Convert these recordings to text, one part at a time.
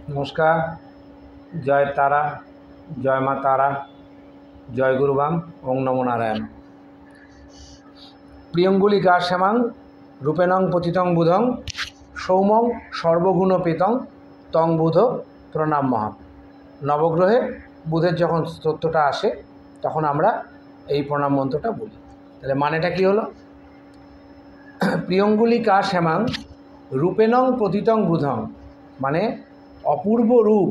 নমস্কার। জয় তারা, জয় মা তারা, জয় গুরুবাম, ওং নমো নারায়ণ। প্রিয়ঙ্গুলিকা শ্যামাং রূপেণং পতিতং বুধং সৌমং সর্বগুণপেতং তং বুধ প্রণাম মহাম। নবগ্রহে বুধের যখন তথ্যটা আসে তখন আমরা এই প্রণাম মন্ত্রটা বলি। তাহলে মানেটা কি হলো? প্রিয়ঙ্গুলিকা শ্যামাং রূপেণং পতিতং বুধং, মানে অপূর্ব রূপ,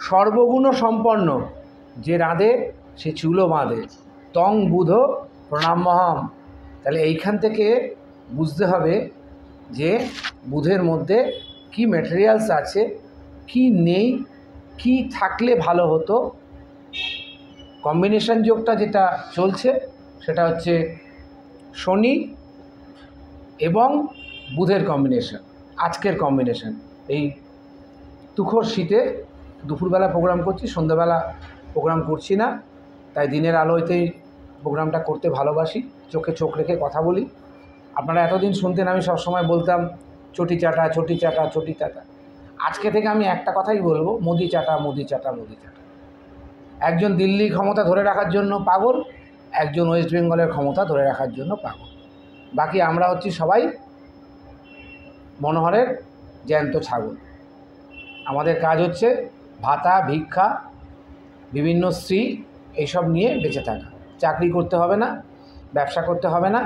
সর্বগুণ সম্পন্ন, যে রাঁধে সে চুলো বাঁধে, তং বুধ প্রণাম মহাম। তাহলে এইখান থেকে বুঝতে হবে যে বুধের মধ্যে কি ম্যাটেরিয়ালস আছে, কি নেই, কি থাকলে ভালো হতো। কম্বিনেশন যোগটা যেটা চলছে সেটা হচ্ছে শনি এবং বুধের কম্বিনেশন, আজকের কম্বিনেশন। এই তুখোর শীতে দুপুরবেলা প্রোগ্রাম করছি, সন্ধ্যাবেলা প্রোগ্রাম করছি না, তাই দিনের আলোতেই প্রোগ্রামটা করতে ভালোবাসি, চোখে চোখ রেখে কথা বলি। আপনারা এতদিন শুনতেন আমি সবসময় বলতাম চটি চাটা, চটি চাটা, চটি চাটা। আজকে থেকে আমি একটা কথাই বলবো, মোদি চাটা, মোদি চাটা, মোদি চাটা। একজন দিল্লি ক্ষমতা ধরে রাখার জন্য পাগল, একজন ওয়েস্ট বেঙ্গলের ক্ষমতা ধরে রাখার জন্য পাগল, বাকি আমরা হচ্ছি সবাই মনোহরের জ্যান্ত ছাগল। আমাদের কাজ হচ্ছে ভাতা, ভিক্ষা, বিভিন্ন স্ত্রী, এইসব নিয়ে বেঁচে থাকা। চাকরি করতে হবে না, ব্যবসা করতে হবে না,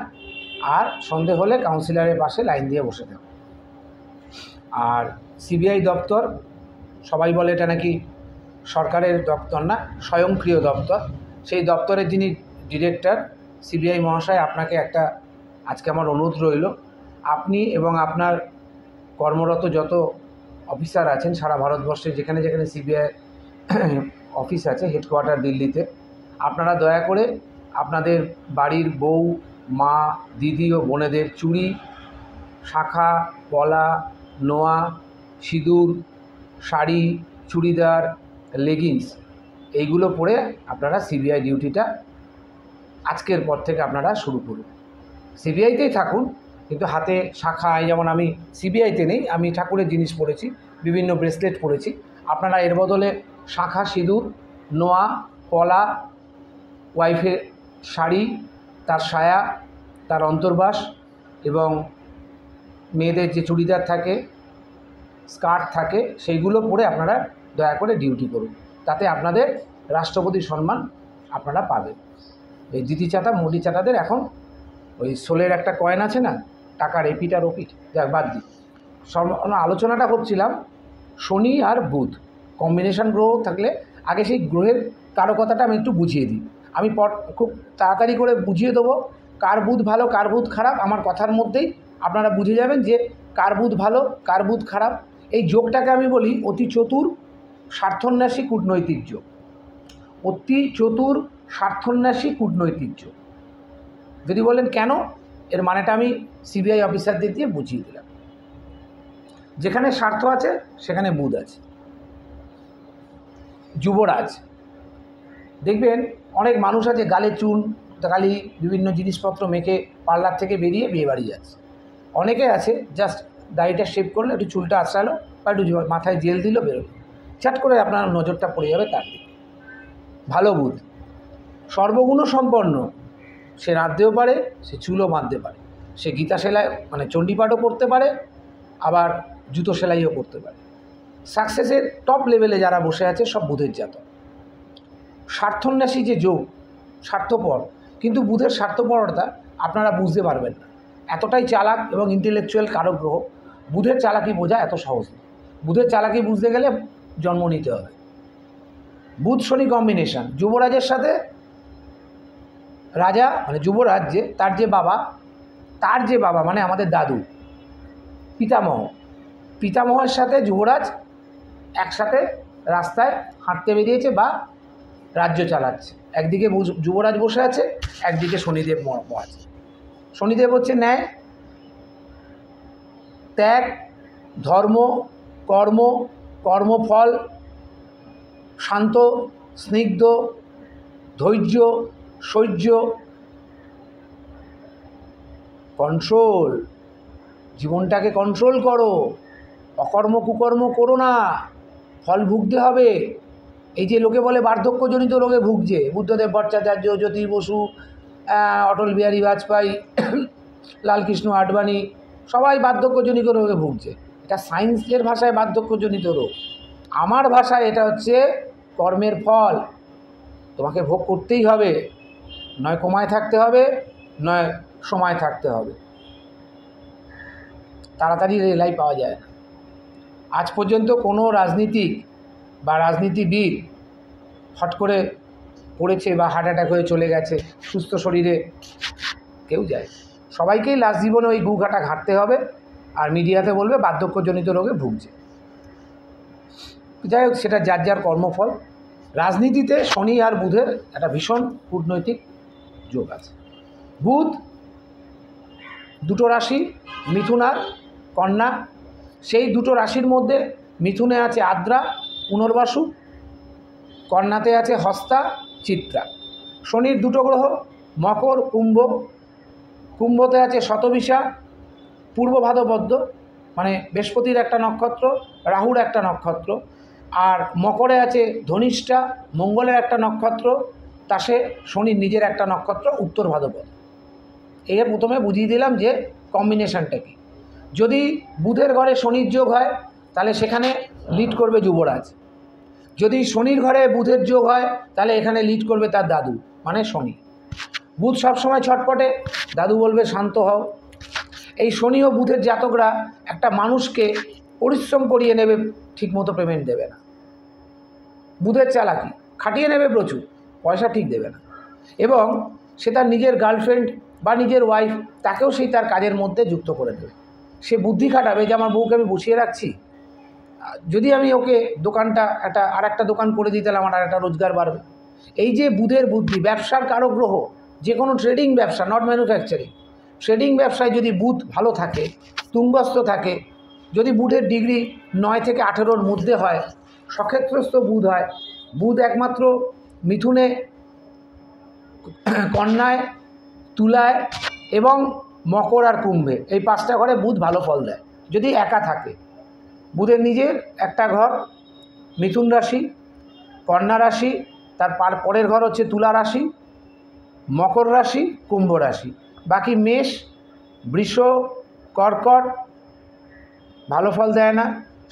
আর সন্ধে হলে কাউন্সিলরের পাশে লাইন দিয়ে বসে থাকা। আর সিবিআই দপ্তর, সবাই বলে এটা নাকি সরকারের দপ্তর না, স্বয়ংক্রিয় দপ্তর। সেই দপ্তরের যিনি ডিরেক্টর সিবিআই মহাশয়, আপনাকে একটা আজকে আমার অনুরোধ রইল, আপনি এবং আপনার কর্মরত যত অফিসার আছেন সারা ভারতবর্ষে, যেখানে যেখানে সিবিআই অফিস আছে, হেডকোয়ার্টার দিল্লিতে, আপনারা দয়া করে আপনাদের বাড়ির বউ, মা, দিদি ও বোনেদের চুড়ি, শাখা, পলা, নোয়া, সিঁদুর, শাড়ি, চুড়িদার, লেগিংস, এইগুলো পরে আপনারা সিবিআই ডিউটিটা আজকের পর থেকে আপনারা শুরু করুন। সিবিআইতেই থাকুন, কিন্তু হাতে শাখা, যেমন আমি সিবিআইতে নেই, আমি ঠাকুরের জিনিস পরেছি, বিভিন্ন ব্রেসলেট পরেছি, আপনারা এর বদলে শাখা, সিঁদুর, নোয়া, পলা, ওয়াইফের শাড়ি, তার সায়া, তার অন্তর্বাস, এবং মেয়েদের যে চুড়িদার থাকে, স্কার্ট থাকে, সেইগুলো পরে আপনারা দয়া করে ডিউটি করুন। তাতে আপনাদের রাষ্ট্রপতির সম্মান আপনারা পাবেন। এই দিদি চাটা, মোদি চাটাদের এখন ওই সোলের একটা কয়েন আছে না, টাকার এপিট আর ওপিট, যাক বাদ দিই। আলোচনাটা করছিলাম শনি আর বুধ কম্বিনেশন গ্রহ থাকলে, আগে সেই গ্রহের কারকতাটা আমি একটু বুঝিয়ে দিই। আমি খুব তাড়াতাড়ি করে বুঝিয়ে দেবো কার বুধ ভালো, কার বুধ খারাপ। আমার কথার মধ্যেই আপনারা বুঝে যাবেন যে কার বুধ ভালো, কার বুধ খারাপ। এই যোগটাকে আমি বলি অতি চতুর স্বার্থন্যাসী কূটনৈতিক যোগ। অতি চতুর স্বার্থন্যাসী কূটনৈতিক যোগ। যদি বলেন কেন, এর মানেটা আমি সিবিআই অফিসারদের দিয়ে বুঝিয়ে দিলাম। যেখানে স্বার্থ আছে সেখানে বুধ আছে। যুবরাজ, দেখবেন অনেক মানুষ আছে গালে চুন, গালি, বিভিন্ন জিনিসপত্র মেখে পার্লার থেকে বেরিয়ে বিয়েবাড়ি যাচ্ছে। অনেকে আছে জাস্ট দাড়িটা শেভ করলো, একটু চুলটা আঁচড়ালো, বা একটু মাথায় জেল দিল, বেরোলো, চাট করে আপনার নজরটা পড়ে যাবে তার দিকে। ভালো বুধ, সর্বগুণ সম্পন্ন, সে রাঁধতেও পারে, সে চুলও বাঁধতে পারে, সে গীতা সেলাই মানে চণ্ডীপাঠও করতে পারে, আবার জুতো সেলাইও করতে পারে। সাকসেসের টপ লেভেলে যারা বসে আছে সব বুধের জাতক। স্বার্থন্যাসী যে যোগ, স্বার্থপর, কিন্তু বুধের স্বার্থপরতা আপনারা বুঝতে পারবেন না, এতটাই চালাক এবং ইন্টেলেকচুয়াল কারক গ্রহ। বুধের চালাকি বোঝা এত সহজ নয়। বুধের চালাকি বুঝতে গেলে জন্ম নিতে হবে। বুধ শনি কম্বিনেশন, যুবরাজের সাথে রাজা, মানে যুবরাজ যে তার যে বাবা মানে আমাদের দাদু, পিতামহের সাথে যুবরাজ একসাথে রাস্তায় হাঁটতে বেরিয়েছে বা রাজ্য চালাচ্ছে। একদিকে যুবরাজ বসে আছে, একদিকে শনিদেব আছে। শনিদেব হচ্ছে ন্যায়, ত্যাগ, ধর্ম, কর্ম, কর্মফল, শান্ত, স্নিগ্ধ, ধৈর্য, সহ্য, কন্ট্রোল, জীবনটাকে কন্ট্রোল করো। অকর্ম কুকর্ম করো না, ফল ভুগতে হবে। এই যে লোকে বলে বার্ধক্যজনিত রোগে ভুগছে, বুদ্ধদেব ভট্টাচার্য, জ্যোতি বসু, অটল বিহারী বাজপেয়ী, লালকৃষ্ণ আডবাণী, সবাই বার্ধক্যজনিত রোগে ভুগছে। এটা সায়েন্সের ভাষায় বার্ধক্যজনিত রোগ, আমার ভাষায় এটা হচ্ছে কর্মের ফল। তোমাকে ভোগ করতেই হবে, নয় কমায় থাকতে হবে, নয় সময় থাকতে হবে। তাড়াতাড়ি রেলাই পাওয়া যায় না। আজ পর্যন্ত কোনো রাজনীতিক বা রাজনীতিবিদ হট করে পড়েছে বা হার্ট অ্যাটাক হয়ে চলে গেছে সুস্থ শরীরে, কেউ যায়। সবাইকেই লাস্ট জীবনে ওই গুঘাটা ঘাঁটতে হবে, আর মিডিয়াতে বলবে বার্ধক্যজনিত রোগে ভুগছে। যাই হোক, সেটা যার যার কর্মফল। রাজনীতিতে শনি আর বুধের একটা ভীষণ কূটনৈতিক যোগ আছে। বুধ দুটো রাশি, মিথুন আর কন্যা, সেই দুটো রাশির মধ্যে মিথুনে আছে আদ্রা পুনর্বাসু, কন্যাতে আছে হস্তা চিত্রা। শনির দুটো গ্রহ মকর কুম্ভ, কুম্ভতে আছে শতবিশা পূর্ব ভাদ্রপদ, মানে বৃহস্পতির একটা নক্ষত্র, রাহুর একটা নক্ষত্র, আর মকরে আছে ধনিষ্ঠা মঙ্গলের একটা নক্ষত্র, তাসে শনির নিজের একটা নক্ষত্র উত্তর ভাদ্রপদ। এর প্রথমে বুঝিয়ে দিলাম যে কম্বিনেশনটা কী। যদি বুধের ঘরে শনির যোগ হয় তাহলে সেখানে লিড করবে যুবরাজ। যদি শনির ঘরে বুধের যোগ হয় তাহলে এখানে লিড করবে তার দাদু, মানে শনি। বুধ সবসময় ছটপটে, দাদু বলবে শান্ত হও। এই শনি ও বুধের জাতকরা একটা মানুষকে পরিশ্রম করিয়ে নেবে, ঠিকমতো পেমেন্ট দেবে না। বুধের চালাকি, খাটিয়ে নেবে প্রচুর, পয়সা ঠিক দেবে না। এবং সে তার নিজের গার্লফ্রেন্ড বা নিজের ওয়াইফ, তাকেও সেই তার কাজের মধ্যে যুক্ত করে দেবে। সে বুদ্ধি খাটাবে যে আমার বউকে আমি বসিয়ে রাখছি, যদি আমি ওকে দোকানটা আর একটা দোকান করে দিই তাহলে আমার আর একটা রোজগার বাড়বে। এই যে বুধের বুদ্ধি, ব্যবসার কারক গ্রহ, যে কোনো ট্রেডিং ব্যবসা, নট ম্যানুফ্যাকচারিং, ট্রেডিং ব্যবসায় যদি বুধ ভালো থাকে, তুঙ্গস্থ থাকে, যদি বুধের ডিগ্রি 9 থেকে 18-র মধ্যে হয়, সক্ষেত্রস্থ বুধ হয়, বুধ একমাত্র মিথুনে, কন্যায়, তুলায় এবং মকর আর কুম্ভে, এই 5টা ঘরে বুধ ভালো ফল দেয় যদি একা থাকে। বুধের নিজের একটা ঘর মিথুন রাশি, কন্যা রাশি, তার পরের ঘর হচ্ছে তুলা রাশি, মকর রাশি, কুম্ভ রাশি, বাকি মেষ, বৃষ, কর্কট ভালো ফল দেয় না।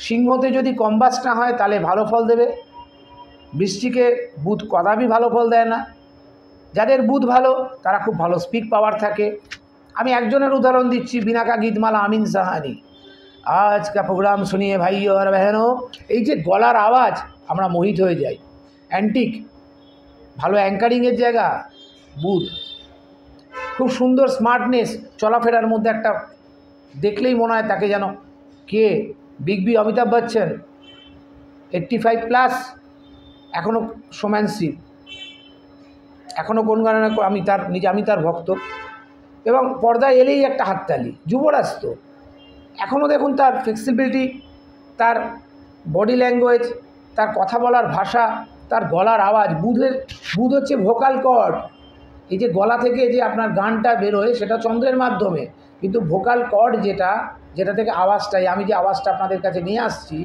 সিংহতে যদি কম্বাস না হয় তাহলে ভালো ফল দেবে। বৃশ্চিকে বুধ কদাপি ভালো ফল দেয় না। যাদের বুধ ভালো তারা খুব ভালো স্পিক পাওয়ার থাকে। আমি একজনের উদাহরণ দিচ্ছি, বিনাকা গীতমালা আমিন সাহানি। আজ কা প্রোগ্রাম শুনিয়ে ভাইও আর বহনো, এই যে গলার আওয়াজ, আমরা মোহিত হয়ে যাই। অ্যান্টিক, ভালো অ্যাঙ্কারিংয়ের জায়গা বুধ, খুব সুন্দর স্মার্টনেস, চলাফেরার মধ্যে একটা দেখলেই মনে হয় তাকে যেন কে, বিগ বি অমিতাভ বচ্চন, 85+, এখনও শোম্যানশিপ, এখনও কোন গানে আমি তার ভক্ত। এবং পর্দায় এলেই একটা হাততালি, যুবরাজ তো এখনও দেখুন তার ফ্লেক্সিবিলিটি, তার বডি ল্যাঙ্গুয়েজ, তার কথা বলার ভাষা, তার গলার আওয়াজ। বুধ হচ্ছে ভোকাল কর্ড। এই যে গলা থেকে যে আপনার গানটা বেরোয় সেটা চন্দ্রের মাধ্যমে, কিন্তু ভোকাল কর্ড যেটা থেকে আওয়াজটাই, আমি যে আওয়াজটা আপনাদের কাছে নিয়ে আসছি,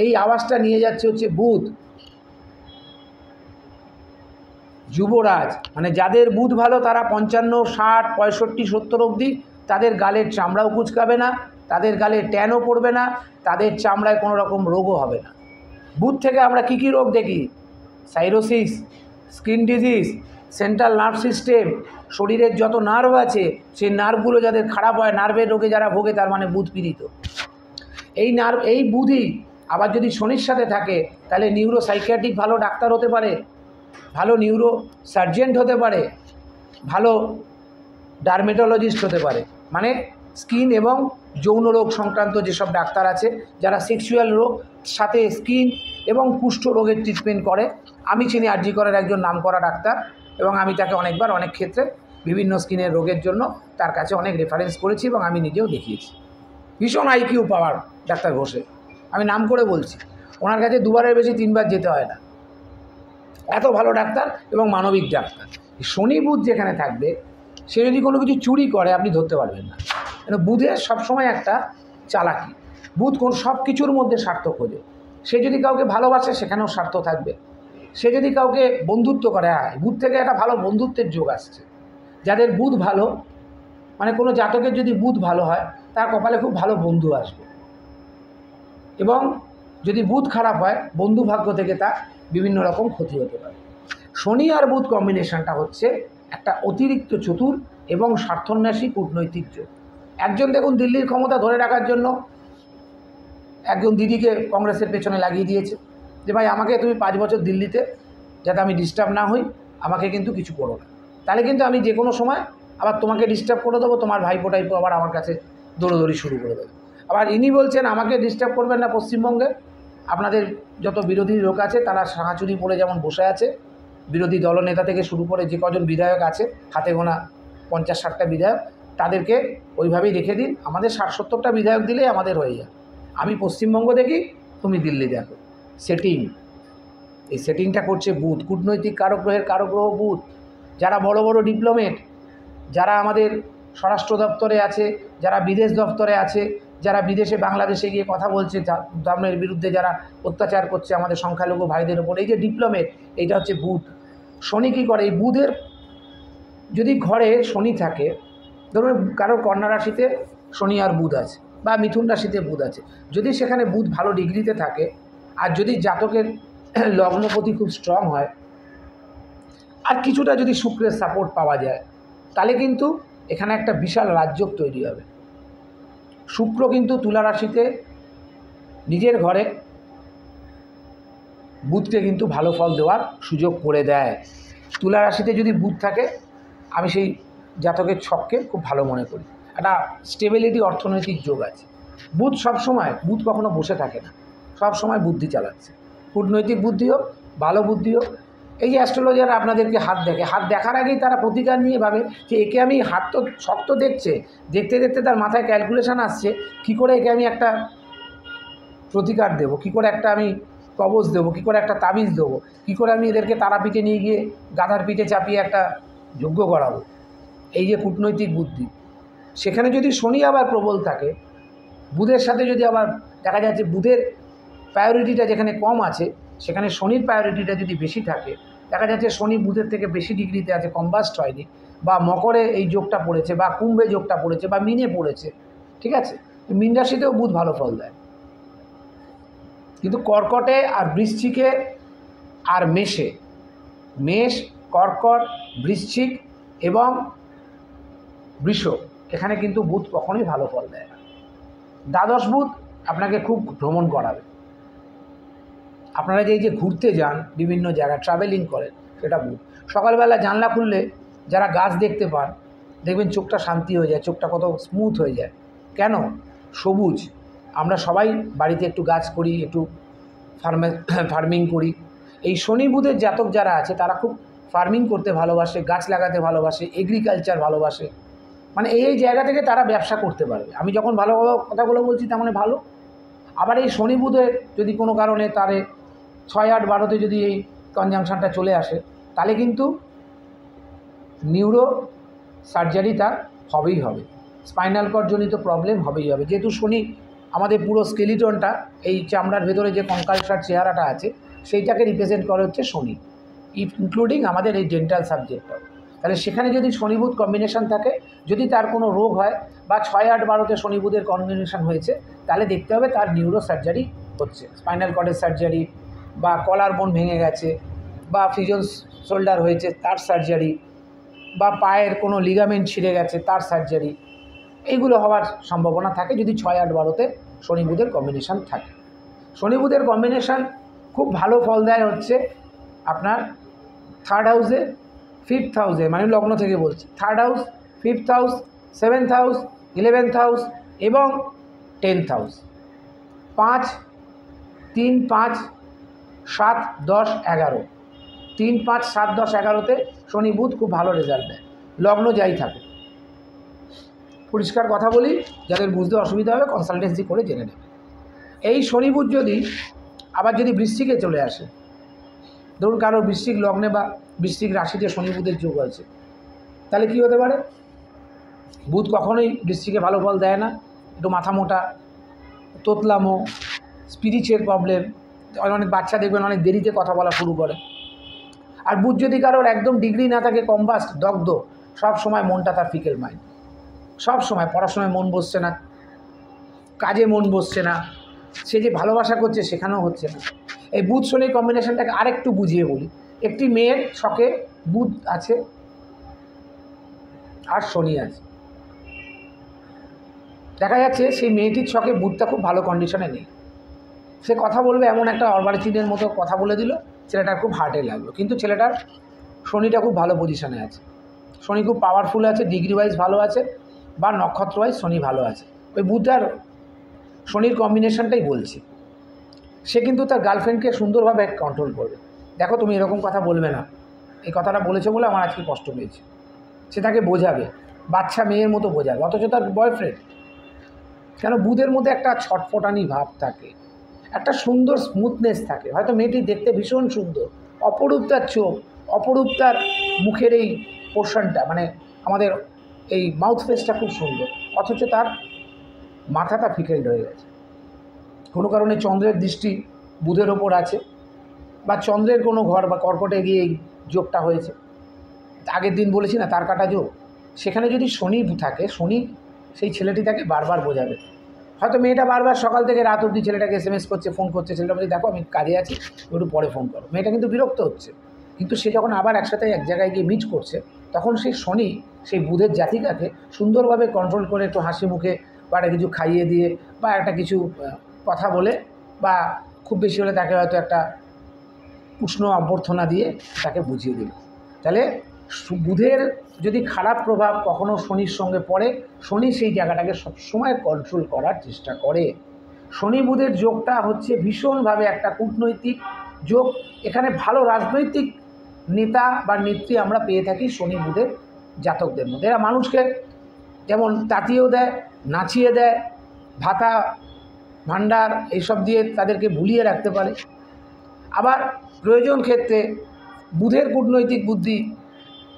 এই আওয়াজটা নিয়ে যাচ্ছে হচ্ছে বুধ, যুবরাজ। মানে যাদের বুধ ভালো তারা 55, 60, 65, 70 অবধি তাদের গালের চামড়াও কুচকাবে না, তাদের গালে ট্যানও পড়বে না, তাদের চামড়ায় কোনো রকম রোগও হবে না। বুধ থেকে আমরা কী কী রোগ দেখি? Cirrhosis, skin disease, central nerve system, শরীরের যত নার্ভ আছে সেই নার্ভগুলো যাদের খারাপ হয়, নার্ভের রোগে যারা ভোগে, তার মানে বুধ পীড়িত। এই বুধই আবার যদি শনির সাথে থাকে তাহলে নিউরো সাইকিয়াট্রিক ভালো ডাক্তার হতে পারে, ভালো নিউরো সার্জেন্ট হতে পারে, ভালো ডার্মেটোলজিস্ট হতে পারে। মানে স্কিন এবং যৌন রোগ সংক্রান্ত যেসব ডাক্তার আছে, যারা সেক্সুয়াল রোগ সাথে স্কিন এবং কুষ্ঠ রোগের ট্রিটমেন্ট করে। আমি চিনি আরজি করের একজন নামকরা ডাক্তার, এবং আমি তাকে অনেকবার অনেক ক্ষেত্রে বিভিন্ন স্কিনের রোগের জন্য তার কাছে অনেক রেফারেন্স করেছি এবং আমি নিজেও দেখিয়েছি। ভীষণ আইকিউ পাওয়ার ডাক্তার ঘোষে, আমি নাম করে বলছি, ওনার কাছে 2বারের বেশি 3বার যেতে হয় না, এত ভালো ডাক্তার এবং মানবিক ডাক্তার। শনি বুধ যেখানে থাকবে, সে যদি কোনো কিছু চুরি করে আপনি ধরতে পারবেন না, কেন বুধের সবসময় একটা চালাকি। বুধ কোন সব কিছুর মধ্যে স্বার্থ খোঁজে। সে যদি কাউকে ভালোবাসে সেখানেও স্বার্থ থাকবে, সে যদি কাউকে বন্ধুত্ব করে, বুধ থেকে একটা ভালো বন্ধুত্বের যোগ আসছে। যাদের বুধ ভালো, মানে কোনো জাতকের যদি বুধ ভালো হয় তার কপালে খুব ভালো বন্ধু আসবে। এবং যদি বুধ খারাপ হয় বন্ধু ভাগ্য থেকে তার বিভিন্ন রকম ক্ষতি হতে পারে। শনি আর বুধ কম্বিনেশনটা হচ্ছে একটা অতিরিক্ত চতুর এবং স্বার্থন্বেষী কূটনৈতিক যোগ। একজন দেখুন দিল্লির ক্ষমতা ধরে রাখার জন্য একজন দিদিকে কংগ্রেসের পেছনে লাগিয়ে দিয়েছে যে ভাই আমাকে তুমি 5 বছর দিল্লিতে, যাতে আমি ডিস্টার্ব না হই, আমাকে কিন্তু কিছু করো না, তাহলে কিন্তু আমি যে কোনো সময় আবার তোমাকে ডিস্টার্ব করে দেবো, তোমার ভাইপো টাইপো আবার আমার কাছে দৌড়োদৌড়ি শুরু করে দেবে। আবার ইনি বলছেন আমাকে ডিস্টার্ব করবেন না পশ্চিমবঙ্গে, আপনাদের যত বিরোধী লোক আছে তারা সাহাচুরি পড়ে যেমন বসে আছে, বিরোধী দলনেতা থেকে শুরু করে যে কজন বিধায়ক আছে, হাতে গোনা 50-60টা বিধায়ক, তাদেরকে ওইভাবেই রেখে দিন, আমাদের 60-70টা বিধায়ক দিলেই আমাদের হয়ে যায়। আমি পশ্চিমবঙ্গ দেখি, তুমি দিল্লি দেখো। সেটিং, এই সেটিংটা করছে বুধ, কূটনৈতিক কারগ্রহের কারগ্রহ বুধ। যারা বড় বড় ডিপ্লোমেট, যারা আমাদের স্বরাষ্ট্র দপ্তরে আছে, যারা বিদেশ দপ্তরে আছে, যারা বিদেশে বাংলাদেশে গিয়ে কথা বলছে ধর্মের বিরুদ্ধে, যারা অত্যাচার করছে আমাদের সংখ্যালঘু ভাইদের ওপর, এই যে ডিপ্লোমেট, এইটা হচ্ছে বুধ। শনি কী করে, এই বুধের যদি ঘরে শনি থাকে, ধরুন কারোর কন্যা রাশিতে শনি আর বুধ আছে, বা মিথুন রাশিতে বুধ আছে, যদি সেখানে বুধ ভালো ডিগ্রিতে থাকে, আর যদি জাতকের লগ্নপতি খুব স্ট্রং হয়, আর কিছুটা যদি শুক্রের সাপোর্ট পাওয়া যায়, তাহলে কিন্তু এখানে একটা বিশাল রাজযোগ তৈরি হবে। শুক্র কিন্তু তুলা রাশিতে নিজের ঘরে বুধকে কিন্তু ভালো ফল দেওয়ার সুযোগ করে দেয়। তুলা রাশিতে যদি বুধ থাকে, আমি সেই জাতকের ছককে খুব ভালো মনে করি, একটা স্টেবিলিটি অর্থনৈতিক যোগ আছে। বুধ সবসময়, বুধ কখনো বসে থাকে না, সব সময় বুদ্ধি চালাচ্ছে, কূটনৈতিক বুদ্ধি হোক, ভালো বুদ্ধি হোক। এই যে অ্যাস্ট্রোলজাররা আপনাদেরকে হাত দেখে, হাত দেখার আগেই তারা প্রতিকার নিয়ে ভাবে যে একে আমি, হাত তো শক্ত দেখছে, দেখতে দেখতে তার মাথায় ক্যালকুলেশন আসছে কী করে একে আমি একটা প্রতিকার দেবো, কী করে একটা আমি কবচ দেবো, কী করে একটা তাবিজ দেবো, কী করে আমি এদেরকে তারাপীঠে নিয়ে গিয়ে গাধার পিঠে চাপিয়ে একটা যজ্ঞ করাবো। এই যে কূটনৈতিক বুদ্ধি, সেখানে যদি শনি আবার প্রবল থাকে, বুধের সাথে যদি আবার দেখা যাচ্ছে বুধের প্রায়োরিটিটা যেখানে কম আছে, সেখানে শনির প্রায়োরিটিটা যদি বেশি থাকে, দেখা যাচ্ছে শনি বুধের থেকে বেশি ডিগ্রিতে আছে, কম্বাস্ট হয়নি, বা মকরে এই যোগটা পড়েছে, বা কুম্ভে যোগটা পড়েছে, বা মিনে পড়েছে, ঠিক আছে, মীন রাশিতেও বুধ ভালো ফল দেয়। কিন্তু কর্কটে আর বৃশ্চিকে আর মেষে, মেষ, কর্কট, বৃশ্চিক এবং বৃষ, এখানে কিন্তু বুধ কখনোই ভালো ফল দেয় না। দ্বাদশ বুধ আপনাকে খুব ভ্রমণ করাবে, আপনারা যে এই যে ঘুরতে যান, বিভিন্ন জায়গায় ট্রাভেলিং করেন, সেটা বুধ। সকালবেলা জানলা খুললে যারা গাছ দেখতে পান, দেখবেন চোখটা শান্তি হয়ে যায়, চোখটা কত স্মুথ হয়ে যায়। কেন? সবুজ। আমরা সবাই বাড়িতে একটু গাছ করি, একটু ফার্মিং করি। এই শনি বুধের জাতক যারা আছে তারা খুব ফার্মিং করতে ভালোবাসে, গাছ লাগাতে ভালোবাসে, এগ্রিকালচার ভালোবাসে, মানে এই জায়গা থেকে তারা ব্যবসা করতে পারবে। আমি যখন ভালো কথাগুলো বলছি তার মানে ভালো। আবার এই শনি বুধের যদি কোনো কারণে তারে 6, 8, 12তে যদি এই কনজাংশনটা চলে আসে, তাহলে কিন্তু নিউরো সার্জারি তার হবেই হবে, স্পাইনাল কর্ড জনিত প্রবলেম হবেই হবে। যেহেতু শনি আমাদের পুরো স্কেলিটনটা, এই চামড়ার ভেতরে যে কঙ্কালসার চেহারাটা আছে, সেইটাকে রিপ্রেজেন্ট করে হচ্ছে শনি, ইনক্লুডিং আমাদের এই ডেন্টাল সাবজেক্টটা। তাহলে সেখানে যদি শনি বুধ কম্বিনেশন থাকে, যদি তার কোনো রোগ হয়, বা 6, 8, 12তে শনি বুধের কম্বিনেশন হয়েছে, তাহলে দেখতে হবে তার নিউরো সার্জারি হচ্ছে, স্পাইনাল কর্ডের সার্জারি, বা কলার বোন ভেঙে গেছে, বা ফিজন শোল্ডার হয়েছে তার সার্জারি, বা পায়ের কোনো লিগামেন্ট ছিঁড়ে গেছে তার সার্জারি, এইগুলো হওয়ার সম্ভাবনা থাকে যদি 6, 8, 12তে শনি বুধের কম্বিনেশান থাকে। শনি বুধের কম্বিনেশান খুব ভালো ফল দেয় হচ্ছে আপনার 3rd হাউসে, 5th হাউসে, মানে লগ্ন থেকে বলছি, 3rd house, 5th house, 7th house, 11th house এবং 10th হাউস। 5, 3, 5, 7, 10, 11, 3, 5, 7, 10, 11তে শনি বুধ খুব ভালো রেজাল্ট দেয়, লগ্ন যাই থাকে। পরিষ্কার কথা বলি, যাদের বুঝতে অসুবিধা হবে কনসালটেন্সি করে জেনে নেবে। এই শনি বুধ যদি আবার যদি বৃশ্চিকে চলে আসে, ধরুন কারোর বৃশ্চিক লগ্নে বা বৃশ্চিক রাশিতে শনি বুধের যোগ আছে, তাহলে কী হতে পারে? বুধ কখনোই বৃশ্চিকে ভালো ফল দেয় না, একটু মাথা মোটা, তোতলামো, স্পিরিচের প্রবলেম, অনেক বাচ্চা দেখবেন অনেক দেরিতে কথা বলা শুরু করে। আর বুধ যদি কারোর একদম ডিগ্রি না থাকে, কম্বাস্ট, দগ্ধ, সব সময় মনটা তার ফিকেল মাইন্ড, সব সময় পড়াশোনায় মন বসছে না, কাজে মন বসছে না, সে যে ভালোবাসা করছে সেখানেও হচ্ছে না। এই বুধ শনির কম্বিনেশনটাকে আরেকটু বুঝিয়ে বলি। একটি মেয়ের ছকে বুধ আছে আর শনি আছে, দেখা যাচ্ছে সেই মেয়েটির ছকে বুধটা খুব ভালো কন্ডিশনে নেই। সে কথা বলবে এমন একটা অর্বাচিনের মতো কথা বলে দিল, ছেলেটার খুব হার্টে লাগলো, কিন্তু ছেলেটার শনিটা খুব ভালো পজিশনে আছে, শনি খুব পাওয়ারফুল আছে, ডিগ্রি ওয়াইজ ভালো আছে, বা নক্ষত্র ওয়াইজ শনি ভালো আছে। ওই বুধ আর শনির কম্বিনেশনটাই বলছি। সে কিন্তু তার গার্লফ্রেন্ডকে সুন্দরভাবে কন্ট্রোল করবে। দেখো তুমি এরকম কথা বলবে না, এই কথাটা বলেছে বলে আমার আজকে কষ্ট পেয়েছে। সে তাকে বোঝাবে, বাচ্চা মেয়ের মতো বোঝাবে, অথচ তার বয়ফ্রেন্ড। কেন? বুধের মধ্যে একটা ছটফটানি ভাব থাকে, একটা সুন্দর স্মুথনেস থাকে। হয়তো মেয়েটি দেখতে ভীষণ সুন্দর, অপরূপ তার চোখ, অপরূপ তার মুখের এই পোর্শনটা, মানে আমাদের এই মাউথ ফেসটা খুব সুন্দর, অথচ তার মাথাটা ফিকেল্ড হয়ে গেছে। কোনো কারণে চন্দ্রের দৃষ্টি বুধের ওপর আছে, বা চন্দ্রের কোনো ঘর বা কর্কটে গিয়ে এই যোগটা হয়েছে। আগের দিন বলেছি না তার কাটা যোগ, সেখানে যদি শনি থাকে, শনি সেই ছেলেটি তাকে বারবার বোঝাবে। হয়তো মেয়েটা বারবার সকাল থেকে রাত অবধি ছেলেটাকে SMS করছে, ফোন করছে, ছেলেটা বলছে দেখো আমি কাজে আছি, একটু পরে ফোন করো। মেয়েটা কিন্তু বিরক্ত হচ্ছে, কিন্তু সে যখন আবার একসাথে এক জায়গায় গিয়ে মিট করছে, তখন সেই শনি সেই বুধের জাতিকাকে সুন্দরভাবে কন্ট্রোল করে একটু হাসি মুখে বা একটা কিছু খাইয়ে দিয়ে বা একটা কিছু কথা বলে, বা খুব বেশি হলে তাকে হয়তো একটা উষ্ণ অভ্যর্থনা দিয়ে তাকে বুঝিয়ে দিল। তাহলে বুধের যদি খারাপ প্রভাব কখনো শনির সঙ্গে পড়ে, শনি সেই জায়গাটাকে সবসময় কন্ট্রোল করার চেষ্টা করে। শনি বুধের যোগটা হচ্ছে ভীষণভাবে একটা কূটনৈতিক যোগ। এখানে ভালো রাজনৈতিক নেতা বা নেত্রী আমরা পেয়ে থাকি শনি বুধের জাতকদের মধ্যে। এরা মানুষকে যেমন তাতিয়েও দেয়, নাচিয়ে দেয়, ভাতা ভাণ্ডার এইসব দিয়ে তাদেরকে ভুলিয়ে রাখতে পারে। আবার প্রয়োজন ক্ষেত্রে বুধের কূটনৈতিক বুদ্ধি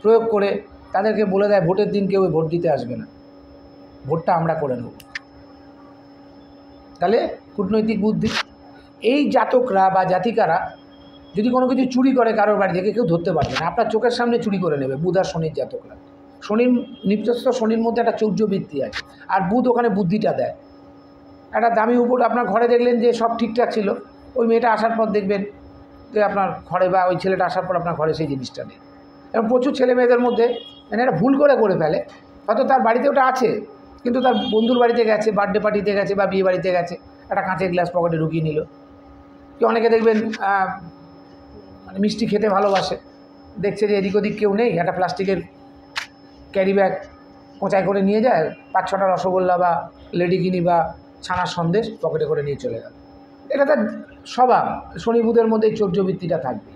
প্রয়োগ করে তাদেরকে বলে দেয় ভোটের দিন কেউ ভোট দিতে আসবে না, ভোটটা আমরা করে নেব। তাহলে কূটনৈতিক বুদ্ধি। এই জাতকরা বা জাতিকারা যদি কোনো কিছু চুরি করে কারোর বাড়ি থেকে, কেউ ধরতে পারবে না, আপনার চোখের সামনে চুরি করে নেবে। বুধ আর শনির জাতকরা, শনির নিত্যস্থ শনির মধ্যে একটা চৌর্যবৃত্তি আছে, আর বুধ ওখানে বুদ্ধিটা দেয়। একটা দামি উপর আপনার ঘরে দেখলেন যে সব ঠিকঠাক ছিল, ওই মেয়েটা আসার পর দেখবেন যে আপনার ঘরে, বা ওই ছেলেটা আসার পর আপনার ঘরে সেই জিনিসটা নেই। এবং প্রচুর ছেলে মেয়েদের মধ্যে মানে এটা ভুল করে ফেলে, হয়তো তার বাড়িতে ওটা আছে, কিন্তু তার বন্ধুর বাড়িতে গেছে, বার্থডে পার্টিতে গেছে বা বিয়ে বাড়িতে গেছে, একটা কাঁচের গ্লাস পকেটে ঢুকিয়ে নিল। কি অনেকে দেখবেন মানে মিষ্টি খেতে ভালোবাসে, দেখছে যে এদিক ওদিক কেউ নেই, একটা প্লাস্টিকের ক্যারি ব্যাগ কোঁচায় করে নিয়ে যায়, 5-6টা রসগোল্লা বা লেডিকিনি বা ছানার সন্দেশ পকেটে করে নিয়ে চলে গেল। এটা তার স্বভাব। শনি বুধের মধ্যে এই চৌর্যবৃত্তিটা থাকবে।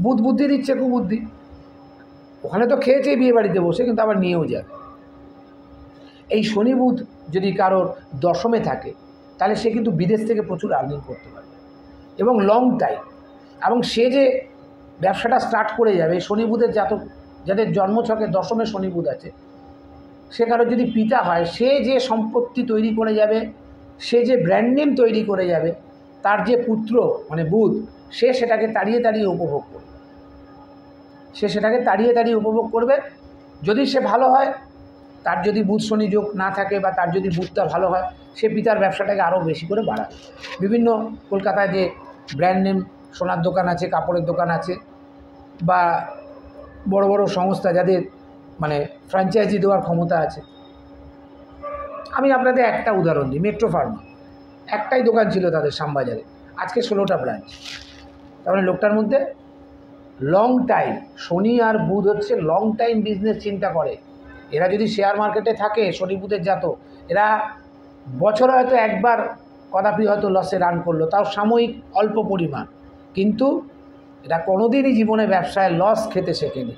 বুধ বুদ্ধি দিচ্ছে, কুবুদ্ধি। ওখানে তো খেয়েছে বিয়ে বাড়িতে বসে, কিন্তু আবার নিয়েও যাবে। এই শনি বুধ যদি কারোর দশমে থাকে, তাহলে সে কিন্তু বিদেশ থেকে প্রচুর আর্নিং করতে পারবে এবং লং টাইম। এবং সে যে ব্যবসাটা স্টার্ট করে যাবে, শনি বুধের জাতক যাদের জন্মছকে দশমে শনি বুধ আছে, সে কারোর যদি পিতা হয়, সে যে সম্পত্তি তৈরি করে যাবে, সে যে ব্র্যান্ড নেম তৈরি করে যাবে, তার যে পুত্র মানে বুধ, সে সেটাকে তাড়িয়ে তাড়িয়ে উপভোগ করবে। সে সেটাকে তাড়িয়ে তাড়িয়ে উপভোগ করবে যদি সে ভালো হয়। তার যদি বুধ শনি যোগ না থাকে বা তার যদি বুধটা ভালো হয়, সে পিতার ব্যবসাটাকে আরও বেশি করে বাড়াবে। বিভিন্ন কলকাতায় যে ব্র্যান্ড নেম সোনার দোকান আছে, কাপড়ের দোকান আছে, বা বড় বড় সংস্থা যাদের মানে ফ্র্যাঞ্চাইজি দেওয়ার ক্ষমতা আছে। আমি আপনাদের একটা উদাহরণ দিই, মেট্রো ফার্মা। একটাই দোকান ছিল তাদের শ্যামবাজারে, আজকে 16টা ব্রাঞ্চ। তার মানে লোকটার মধ্যে লং টাইম, শনি আর বুধ হচ্ছে লং টাইম বিজনেস চিন্তা করে। এরা যদি শেয়ার মার্কেটে থাকে, শনি বুধের জাতক, এরা বছরে হয়তো একবার কদাপি হয়তো লসে রান করলো, তাও সাময়িক অল্প পরিমাণ, কিন্তু এরা কোনোদিনই জীবনে ব্যবসায় লস খেতে শেখেনি।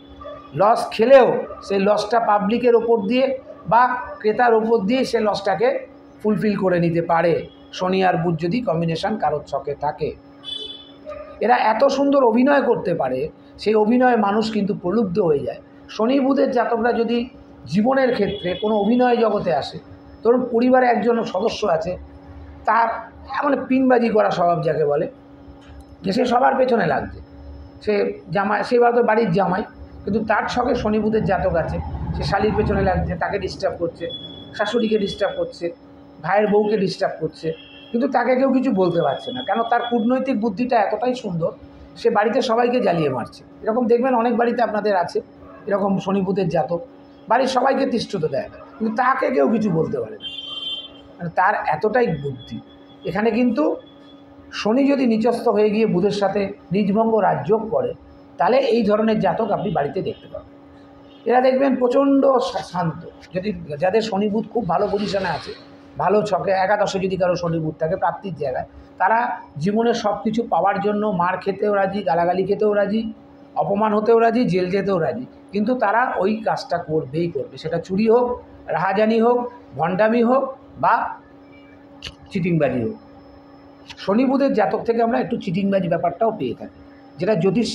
লস খেলেও সেই লসটা পাবলিকের ওপর দিয়ে বা ক্রেতার ওপর দিয়ে সে লসটাকে ফুলফিল করে নিতে পারে, শনি আর বুধ যদি কম্বিনেশান কারোর ছকে থাকে। এরা এত সুন্দর অভিনয় করতে পারে, সেই অভিনয়ে মানুষ কিন্তু প্রলুব্ধ হয়ে যায়। শনি বুধের জাতকরা যদি জীবনের ক্ষেত্রে কোনো অভিনয় জগতে আসে, ধরুন পরিবারে একজন সদস্য আছে, তার মানে পিনবাজি করা স্বভাব যাকে বলে, যে সে সবার পেছনে লাগছে, সে জামাই, সে হয়তো বাড়ির জামাই, কিন্তু তার ছকে শনি বুধের জাতক আছে, সে শালির পেছনে লাগছে, তাকে ডিস্টার্ব করছে, শাশুড়িকে ডিস্টার্ব করছে, ভাইয়ের বউকে ডিস্টার্ব করছে, কিন্তু তাকে কেউ কিছু বলতে পারছে না, কেন তার কূটনৈতিক বুদ্ধিটা এতটাই সুন্দর, সে বাড়িতে সবাইকে জ্বালিয়ে মারছে। এরকম দেখবেন অনেক বাড়িতে আপনাদের আছে এরকম শনি বুধের জাতক, বাড়ির সবাইকে তিষ্ঠতে দেয়, কিন্তু তাকে কেউ কিছু বলতে পারে না, মানে তার এতটাই বুদ্ধি। এখানে কিন্তু শনি যদি নিচস্থ হয়ে গিয়ে বুধের সাথে নিজভঙ্গ রাজযোগ করে, তাহলে এই ধরনের জাতক আপনি বাড়িতে দেখতে পাবেন। এরা দেখবেন প্রচণ্ড শান্ত, যদি যাদের শনি বুধ খুব ভালো পজিশনে আছে, ভালো ছকে, একাদশে যদি কারো শনি বুধ থাকে প্রাপ্তির জায়গায়, তারা জীবনে সব কিছু পাওয়ার জন্য মার খেতেও রাজি, গালাগালি খেতেও রাজি, অপমান হতেও রাজি, জেল যেতেও রাজি, কিন্তু তারা ওই কাজটা করবেই করবে, সেটা চুরি হোক, রাহাজানি হোক, ভণ্ডামি হোক বা চিটিংবাজি হোক। শনি বুধের জাতক থেকে আমরা একটু চিটিংবাজি ব্যাপারটাও পেয়ে থাকি, যেটা জ্যোতিষ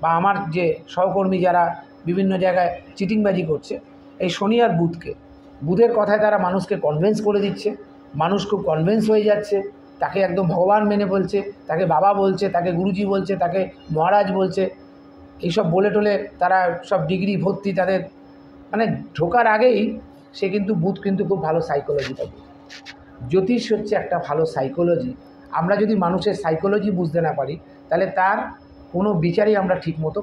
বা আমার যে সহকর্মী যারা বিভিন্ন জায়গায় চিটিংবাজি করছে, এই শনি আর বুধের কথায় তারা মানুষকে কনভিন্স করে দিচ্ছে, মানুষ খুব কনভিন্স হয়ে যাচ্ছে, তাকে একদম ভগবান মেনে বলছে, তাকে বাবা বলছে, তাকে গুরুজি বলছে, তাকে মহারাজ বলছে, এইসব বলে টোলে তারা সব ডিগ্রি ভর্তি তাদের, মানে ঢোকার আগেই সে কিন্তু বুধ কিন্তু খুব ভালো সাইকোলজিটা বুঝে। জ্যোতিষ হচ্ছে একটা ভালো সাইকোলজি। আমরা যদি মানুষের সাইকোলজি বুঝতে না পারি, তাহলে তার কোনো বিচারই আমরা ঠিকমতো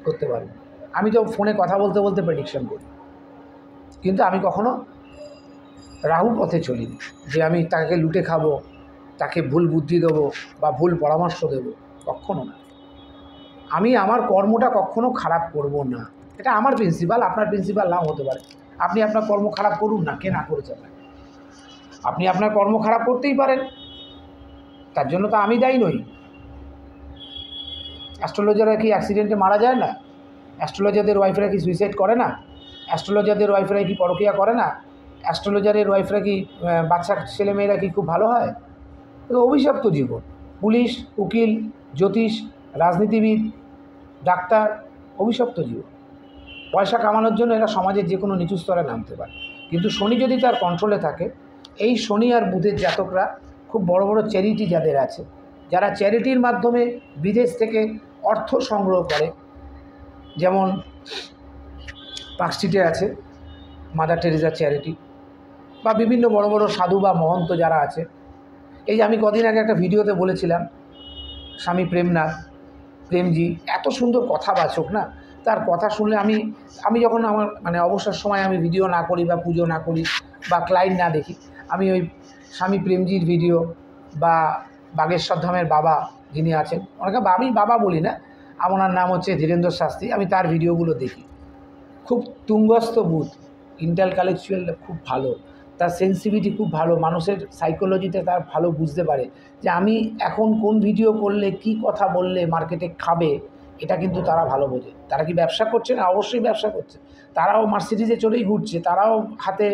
করতে পারব। আমি তো ফোনে কথা বলতে বলতে প্রেডিকশন করি, কিন্তু আমি কখনো রাহু পথে চলিনি, যে আমি তাকে লুটে খাবো, তাকে ভুল বুদ্ধি দেবো বা ভুল পরামর্শ দেবো, কখনো না। আমি আমার কর্মটা কখনো খারাপ করব না, এটা আমার প্রিন্সিপাল, আপনার প্রিন্সিপাল নাও হতে পারে। আপনি আপনার কর্ম খারাপ করুন না, কে না করেছে আপনাকে? আপনি আপনার কর্ম খারাপ করতেই পারেন, তার জন্য তো আমি দায়ী নই। অ্যাস্ট্রোলজাররা কি অ্যাক্সিডেন্টে মারা যায় না? অ্যাস্ট্রোলজারদের ওয়াইফরা কি সুইসাইড করে না? অ্যাস্ট্রোলজারদের ওয়াইফরা কি পরকীয়া করে না? অ্যাস্ট্রোলজারের ওয়াইফরা কি বাচ্চা ছেলেমেয়েরা কি খুব ভালো হয়? তো অভিশপ্ত জীবন। পুলিশ, উকিল, জ্যোতিষ, রাজনীতিবিদ, ডাক্তার, অভিশপ্ত জীবন। পয়সা কামানোর জন্য এরা সমাজের যে কোনো নিচু স্তরে নামতে পারে, কিন্তু শনি যদি তার কন্ট্রোলে থাকে, এই শনি আর বুধের জাতকরা খুব বড় বড় চ্যারিটি যাদের আছে, যারা চ্যারিটির মাধ্যমে বিদেশ থেকে অর্থ সংগ্রহ করে, যেমন পার্ক স্ট্রিটে আছে মাদার টেরেসা চ্যারিটি, বা বিভিন্ন বড় বড় সাধু বা মহন্ত যারা আছে। এই যে আমি কদিন আগে একটা ভিডিওতে বলেছিলাম, স্বামী প্রেমজি এত সুন্দর কথাবাচক না, তার কথা শুনলে আমি যখন আমার মানে অবসর সময় আমি ভিডিও না করি বা পুজো না করি বা ক্লায়েন্ট না দেখি, আমি ওই স্বামী প্রেমজির ভিডিও বা বাগেশ্বর ধামের বাবা যিনি আছেন, ওনাকে আমি বাবা বলি না, আমার নাম হচ্ছে ধীরেন্দ্র শাস্ত্রী, আমি তার ভিডিওগুলো দেখি। খুব তুঙ্গস্থ বুধ, ইন্টেলেকচুয়াল খুব ভালো, তার সেন্সিটিভিটি খুব ভালো, মানুষের সাইকোলজিতে তার ভালো বুঝতে পারে যে আমি এখন কোন ভিডিও করলে কি কথা বললে মার্কেটে খাবে, এটা কিন্তু তারা ভালো বোঝে। তারা কি ব্যবসা করছে না? অবশ্যই ব্যবসা করছে, তারাও মার্সিডিজে চড়েই ঘুরছে, তারাও হাতে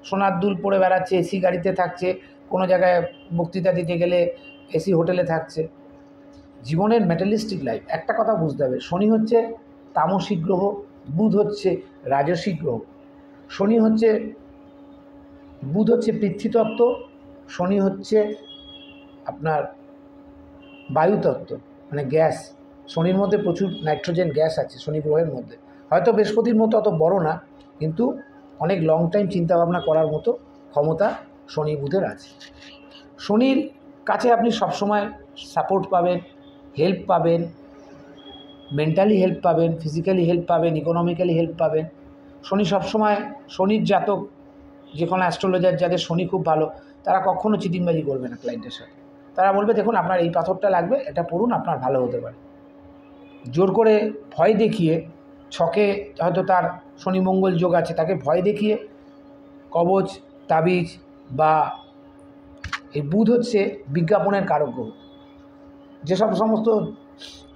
সোনার দুল পরে বেড়াচ্ছে, এসি গাড়িতে থাকছে, কোনো জায়গায় বক্তৃতা দিতে গেলে এসি হোটেলে থাকছে। জীবনের ম্যাটেরিয়ালিস্টিক লাইফ। একটা কথা বুঝতে হবে, শনি হচ্ছে তামসিক গ্রহ, বুধ হচ্ছে রাজসিক গ্রহ। বুধ হচ্ছে পৃথ্বীতত্ত্ব, শনি হচ্ছে আপনার বায়ুতত্ত্ব, মানে গ্যাস। শনির মধ্যে প্রচুর নাইট্রোজেন গ্যাস আছে শনি গ্রহের মধ্যে, হয়তো বৃহস্পতির মতো অত বড় না, কিন্তু অনেক লং টাইম চিন্তাভাবনা করার মতো ক্ষমতা শনি বুধের আছে। শনির কাছে আপনি সবসময় সাপোর্ট পাবেন, হেল্প পাবেন, মেন্টালি হেল্প পাবেন, ফিজিক্যালি হেল্প পাবেন, ইকোনমিক্যালি হেল্প পাবেন। শনি সবসময়, শনির জাতক যে কোনো অ্যাস্ট্রোলজার যাদের শনি খুব ভালো, তারা কখনও চিটিংবাজি করবে না ক্লায়েন্টের সাথে। তারা বলবে দেখুন আপনার এই পাথরটা লাগবে, এটা পড়ুন, আপনার ভালো হতে পারে। জোর করে ভয় দেখিয়ে, ছকে হয়তো তার শনি মঙ্গল যোগ আছে, তাকে ভয় দেখিয়ে কবচ, তাবিজ বা এই বুধ হচ্ছে বিজ্ঞাপনের কারক গ্রহ। যেসব সমস্ত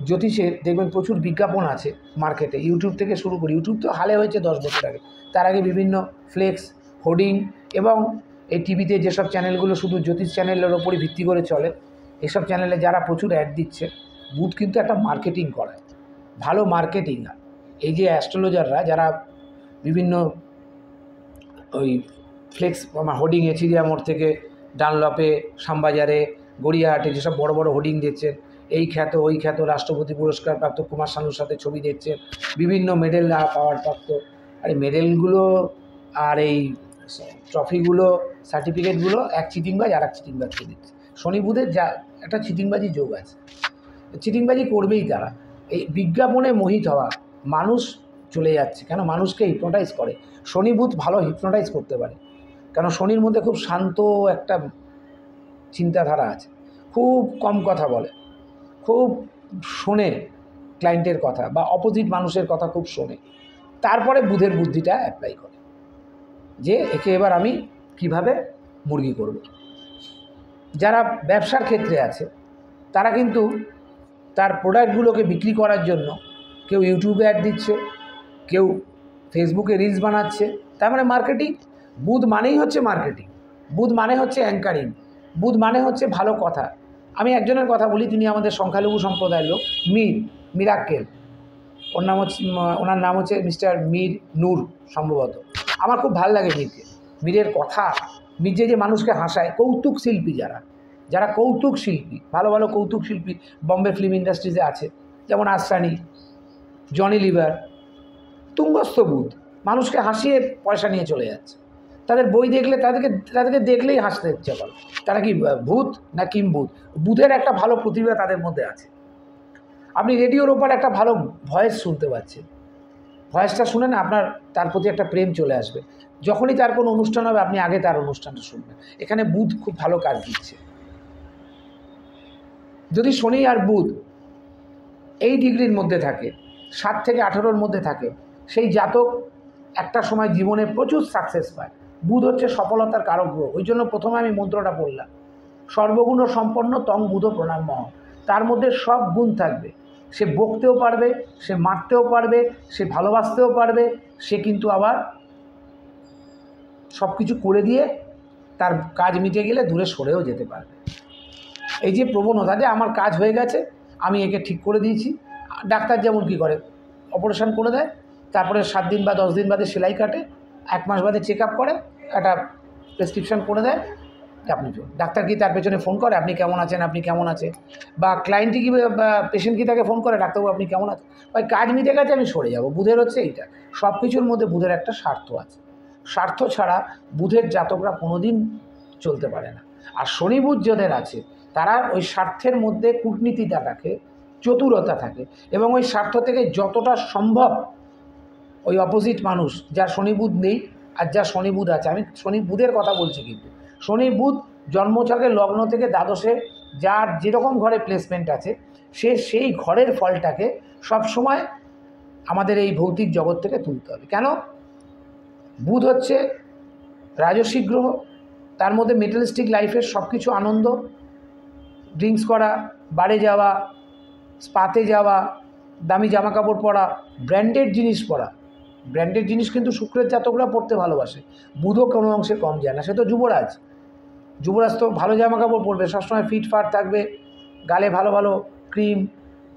জ্যোতিষের দেখবেন প্রচুর বিজ্ঞাপন আছে মার্কেটে, ইউটিউব থেকে শুরু করি, ইউটিউব তো হালে হয়েছে 10 বছর আগে, তার আগে বিভিন্ন ফ্লেক্স, হোর্ডিং এবং এই টিভিতে যেসব চ্যানেলগুলো শুধু জ্যোতিষ চ্যানেলের ওপরই ভিত্তি করে চলে, এসব চ্যানেলে যারা প্রচুর অ্যাড দিচ্ছে, বুধ কিন্তু একটা মার্কেটিং করায়, ভালো মার্কেটিং। এই যে অ্যাস্ট্রোলজাররা যারা বিভিন্ন ওই ফ্লেক্স হোর্ডিং, এচিরিয়া মোড় থেকে ডানলপে, শ্যামবাজারে, গড়িয়াহাটে যেসব বড় বড় হোর্ডিং দেখছেন, এই খ্যাত ওই খ্যাত রাষ্ট্রপতি পুরস্কার প্রাপ্ত কুমার শানুর সাথে ছবি দেখছেন, বিভিন্ন মেডেল পাওয়ার প্রাপ্ত। আর এই মেডেলগুলো আর এই ট্রফিগুলো, সার্টিফিকেটগুলো এক চিটিংবাজ আর এক চিটিংবাজকে দিচ্ছে। শনি বুধের যা একটা চিটিংবাজি যোগ আছে, চিটিংবাজি করবেই তারা। এই বিজ্ঞাপনে মোহিত হওয়া, মানুষ চলে যাচ্ছে কেন, মানুষকে হিপনোটাইজ করে। শনি বুধ ভালো হিপনোটাইজ করতে পারে, কেন শনির মধ্যে খুব শান্ত একটা চিন্তাধারা আছে, খুব কম কথা বলে, খুব শোনে ক্লায়েন্টের কথা বা অপোজিট মানুষের কথা খুব শোনে, তারপরে বুধের বুদ্ধিটা অ্যাপ্লাই করে যে একে এবার আমি কিভাবে মুরগি করব। যারা ব্যবসার ক্ষেত্রে আছে তারা কিন্তু তার প্রোডাক্টগুলোকে বিক্রি করার জন্য কেউ ইউটিউবে অ্যাড দিচ্ছে, কেউ ফেসবুকে রিলস বানাচ্ছে, তার মানে মার্কেটিং। বুধ মানেই হচ্ছে মার্কেটিং, বুধ মানে হচ্ছে অ্যাঙ্কারিং, বুধ মানে হচ্ছে ভালো কথা। আমি একজনের কথা বলি, তিনি আমাদের সংখ্যালঘু সম্প্রদায়ের লোক, মিরাক্কেল, ওনার নাম হচ্ছে মিস্টার মীর নূর সম্ভবত। আমার খুব ভালো লাগে মীরের কথা। মীর যে মানুষকে হাসায়, কৌতুক শিল্পী, যারা কৌতুক শিল্পী, ভালো ভালো কৌতুক শিল্পী বম্বে ফিল্ম ইন্ডাস্ট্রিজে আছে, যেমন আসরানি, জনি লিভার, তুঙ্গস্থ বুধ, মানুষকে হাসিয়ে পয়সা নিয়ে চলে যাচ্ছে। তাদের বই দেখলে তাদেরকে দেখলেই হাসতে ইচ্ছে করে। তারা কি ভূত না কিম্ভূত? বুধের একটা ভালো প্রতিভা তাদের মধ্যে আছে। আপনি রেডিওর ওপর একটা ভালো ভয়েস শুনতে পাচ্ছেন, ভয়েসটা শুনে না আপনার তার প্রতি একটা প্রেম চলে আসবে। যখনই তার কোনো অনুষ্ঠান হবে আপনি আগে তার অনুষ্ঠানটা শুনবেন। এখানে বুধ খুব ভালো কাজ দিচ্ছে। যদি শনি আর বুধ এই ডিগ্রির মধ্যে থাকে, 7 থেকে 18-র মধ্যে থাকে, সেই জাতক একটা সময় জীবনে প্রচুর সাকসেস পায়। বুধ হচ্ছে সফলতার কারক গ্রহ। ওই জন্য প্রথমে আমি মন্ত্রটা পড়লাম, সর্বগুণ সম্পন্ন তং বুধ প্রণামঃ। তার মধ্যে সব গুণ থাকবে। সে বকতেও পারবে, সে মারতেও পারবে, সে ভালোবাসতেও পারবে, সে কিন্তু আবার সব কিছু করে দিয়ে তার কাজ মিটে গেলে দূরে সরেও যেতে পারবে। এই যে প্রবণতা যে আমার কাজ হয়ে গেছে, আমি একে ঠিক করে দিয়েছি। ডাক্তার যেমন কী করে, অপারেশন করে দেয়, তারপরে 7 দিন বা 10 দিন বাদে সেলাই কাটে, 1 মাস বাদে চেক আপ করে, একটা প্রেসক্রিপশন করে দেয়, আপনি ডাক্তার কি তার পেছনে ফোন করে আপনি কেমন আছেন, আপনি কেমন আছে, বা ক্লায়েন্টই কি পেশেন্ট কি তাকে ফোন করে ডাক্তারবাবু আপনি কেমন আছেন, ভাই কাজ মিটে গেছে আমি সরে যাব। বুধের হচ্ছে এইটা, সব কিছুর মধ্যে বুধের একটা স্বার্থ আছে। স্বার্থ ছাড়া বুধের জাতকরা কোনোদিন চলতে পারে না। আর শনি বুধ যাদের আছে তারা ওই স্বার্থের মধ্যে কূটনীতিটা থাকে, চতুরতা থাকে, এবং ওই স্বার্থ থেকে যতটা সম্ভব ওই অপোজিট মানুষ, যার শনি বুধ নেই আর যার শনি বুধ আছে, আমি শনি বুধের কথা বলছি, কিন্তু শনি বুধ জন্মছকে লগ্ন থেকে দ্বাদশে যার যেরকম ঘরে প্লেসমেন্ট আছে, সে সেই ঘরের ফলটাকে সবসময় আমাদের এই ভৌতিক জগৎ থেকে তুলতে হবে। কেন? বুধ হচ্ছে রাজসিক গ্রহ, তার মধ্যে মেটালিস্টিক লাইফের সব কিছু আনন্দ, ড্রিঙ্কস করা, বারে যাওয়া, স্পাতে যাওয়া, দামি জামাকাপড় পরা, ব্র্যান্ডেড জিনিস পরা। ব্র্যান্ডেড জিনিস কিন্তু শুক্রের জাতকরা পরতে ভালোবাসে, বুধও কোনো অংশে কম যায় না। সে তো যুবরাজ, যুবরাজ তো ভালো জামাকাপড় পরবে, সবসময় ফিটফাট থাকবে, গালে ভালো ভালো ক্রিম,